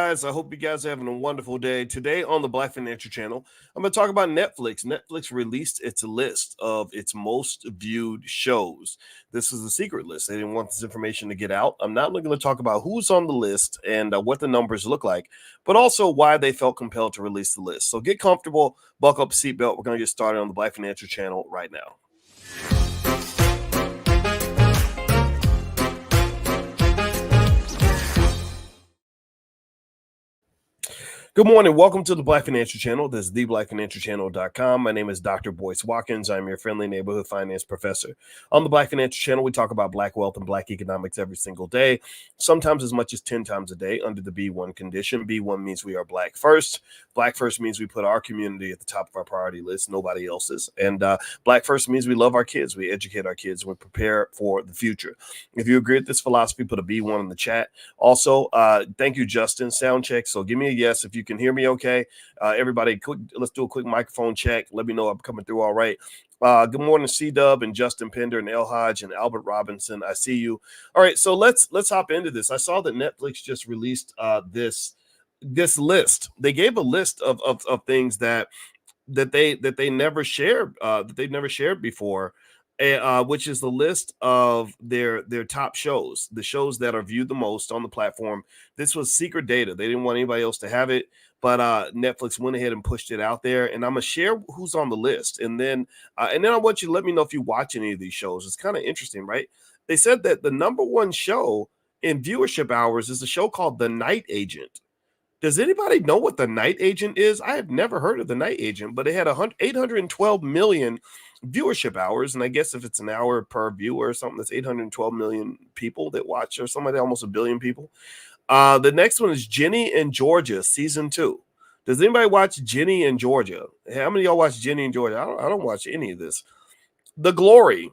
guys? I hope you guys are having a wonderful day. Today on the Black Financial Channel, I'm going to talk about Netflix. Netflix released its list of its most viewed shows. This is a secret list. They didn't want this information to get out. I'm not only going to talk about who's on the list and what the numbers look like, but also why they felt compelled to release the list. So get comfortable, buckle up a seatbelt. We're going to get started on the Black Financial Channel right now. Good morning. Welcome to the Black Financial Channel. This is theblackfinancialchannel.com. My name is Dr. Boyce Watkins. I'm your friendly neighborhood finance professor. On the Black Financial Channel, we talk about Black wealth and Black economics every single day, sometimes as much as 10 times a day under the B1 condition. B1 means we are Black first. Black first means we put our community at the top of our priority list, nobody else's. And Black first means we love our kids, we educate our kids, we prepare for the future. If you agree with this philosophy, put a B1 in the chat. Also, thank you, Justin. Sound check. So give me a yes if you can hear me okay. Everybody, let's do a quick microphone check. Let me know I'm coming through all right. Good morning, C-Dub and Justin Pender and El Hodge and Albert Robinson. I see you. All right, so let's hop into this. I saw that Netflix just released this list. They gave a list of things that they never shared that they've never shared before. Which is the list of their top shows, the shows that are viewed the most on the platform. This was secret data. They didn't want anybody else to have it, but Netflix went ahead and pushed it out there. And I'm going to share who's on the list. And then I want you to let me know if you watch any of these shows. It's kind of interesting, right? They said that the number one show in viewership hours is a show called The Night Agent. Does anybody know what The Night Agent is? I have never heard of The Night Agent, but it had 812 million viewership hours. And I guess if it's an hour per viewer or something, that's 812 million people that watch, or something like that, almost a billion people. The next one is Ginny and Georgia, season 2. Does anybody watch Ginny and Georgia? How many of y'all watch Ginny and Georgia? I don't watch any of this. The Glory.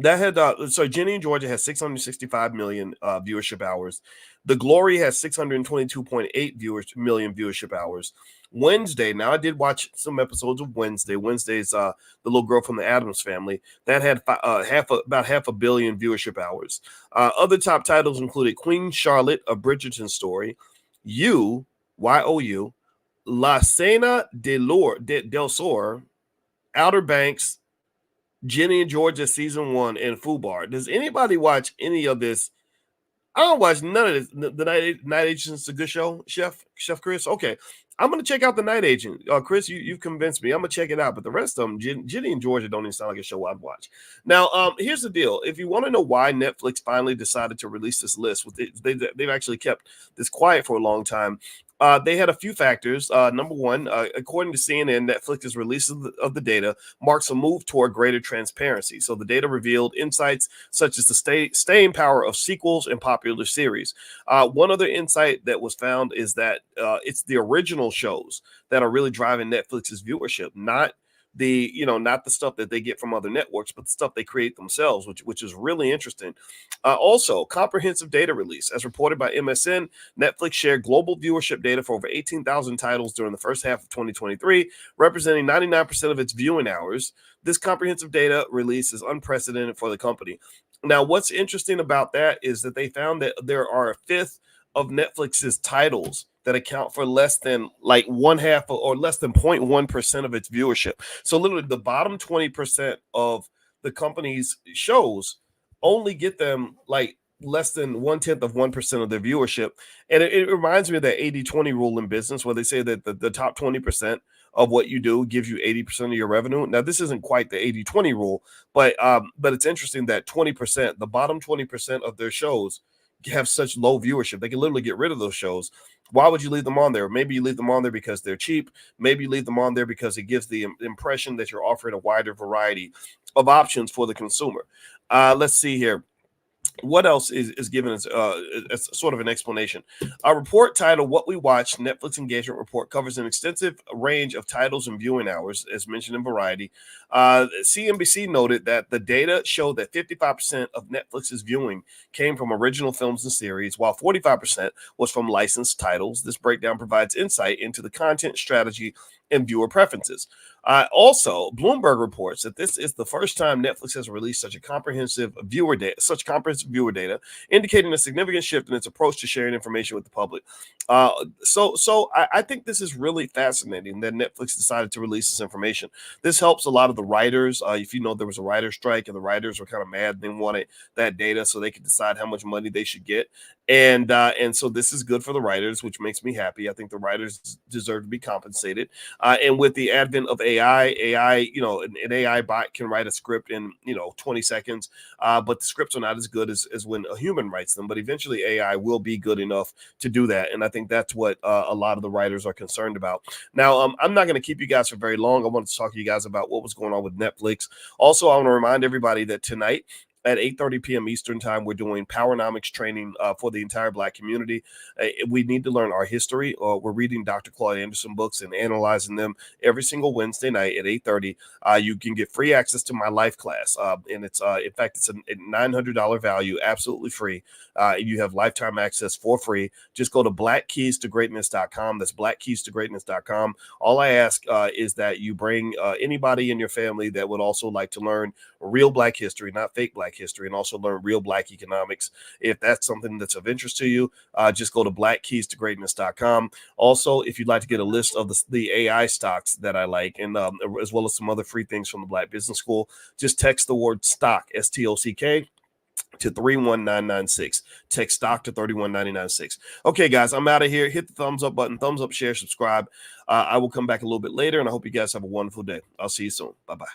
That had Ginny and Georgia has 665 million viewership hours. The Glory has 622.8 million viewership hours. Wednesday, now I did watch some episodes of Wednesday. Wednesday's the little girl from the Addams Family. That had about half a billion viewership hours. Other top titles included Queen Charlotte, A Bridgerton Story, You, Y-O-U, La Cena del Sur, Outer Banks, Ginny and Georgia season 1, and FUBAR. Does anybody watch any of this? I don't watch none of this. The Night Agent's a good show, Chef Chris. Okay, I'm gonna check out The Night Agent. Chris, you've convinced me. I'm gonna check it out. But the rest of them, Ginny and Georgia, don't even sound like a show I'd watch. Now, here's the deal. If you want to know why Netflix finally decided to release this list, they've actually kept this quiet for a long time. They had a few factors. Number one, according to CNN, Netflix's release of the data marks a move toward greater transparency. So the data revealed insights such as the staying power of sequels and popular series. One other insight that was found is that it's the original shows that are really driving Netflix's viewership, not the stuff that they get from other networks, but the stuff they create themselves, which is really interesting. Also, comprehensive data release. As reported by MSN, Netflix shared global viewership data for over 18,000 titles during the first half of 2023, representing 99% of its viewing hours. This comprehensive data release is unprecedented for the company. Now, what's interesting about that is that they found that there are a fifth of Netflix's titles that account for less than like 1/2 or less than 0.1% of its viewership. So literally the bottom 20% of the company's shows only get them like less than 1/10 of 1% of their viewership. And it reminds me of that 80-20 rule in business, where they say that the top 20% of what you do gives you 80% of your revenue. Now, this isn't quite the 80-20 rule, but it's interesting that 20%, the bottom 20% of their shows have such low viewership. They can literally get rid of those shows. Why would you leave them on there? Maybe you leave them on there because they're cheap. Maybe you leave them on there because it gives the impression that you're offering a wider variety of options for the consumer. Let's see here. What else is given as sort of an explanation? A report titled What We Watch, Netflix Engagement Report, covers an extensive range of titles and viewing hours, as mentioned in Variety. CNBC noted that the data showed that 55% of Netflix's viewing came from original films and series, while 45% was from licensed titles. This breakdown provides insight into the content strategy and viewer preferences. Also, Bloomberg reports that this is the first time Netflix has released such comprehensive viewer data viewer data, indicating a significant shift in its approach to sharing information with the public. I think this is really fascinating that Netflix decided to release this information. This helps a lot of the writers. If you know, there was a writer strike and the writers were kind of mad, they wanted that data so they could decide how much money they should get. And so this is good for the writers, which makes me happy. I think the writers deserve to be compensated. And with the advent of AI, an AI bot can write a script in 20 seconds, but the scripts are not as good as when a human writes them. But eventually, AI will be good enough to do that, and I think that's what a lot of the writers are concerned about. Now, I'm not going to keep you guys for very long. I wanted to talk to you guys about what was going on with Netflix. Also, I want to remind everybody that tonight at 8:30 p.m. Eastern time, we're doing Powernomics training for the entire Black community. We need to learn our history. We're reading Dr. Claude Anderson books and analyzing them every single Wednesday night at 8:30. You can get free access to my life class, and it's in fact it's a $900 value, absolutely free. You have lifetime access for free. Just go to blackkeystogreatness.com. That's blackkeystogreatness.com. All I ask is that you bring anybody in your family that would also like to learn real Black history, not fake Black history, and also learn real Black economics. If that's something that's of interest to you, just go to blackkeystogreatness.com. Also, if you'd like to get a list of the AI stocks that I like, and as well as some other free things from the Black Business School, just text the word stock, STOCK, to 31996. Text stock to 31996. Okay, guys, I'm out of here. Hit the thumbs up button, thumbs up, share, subscribe. I will come back a little bit later, and I hope you guys have a wonderful day. I'll see you soon. Bye-bye.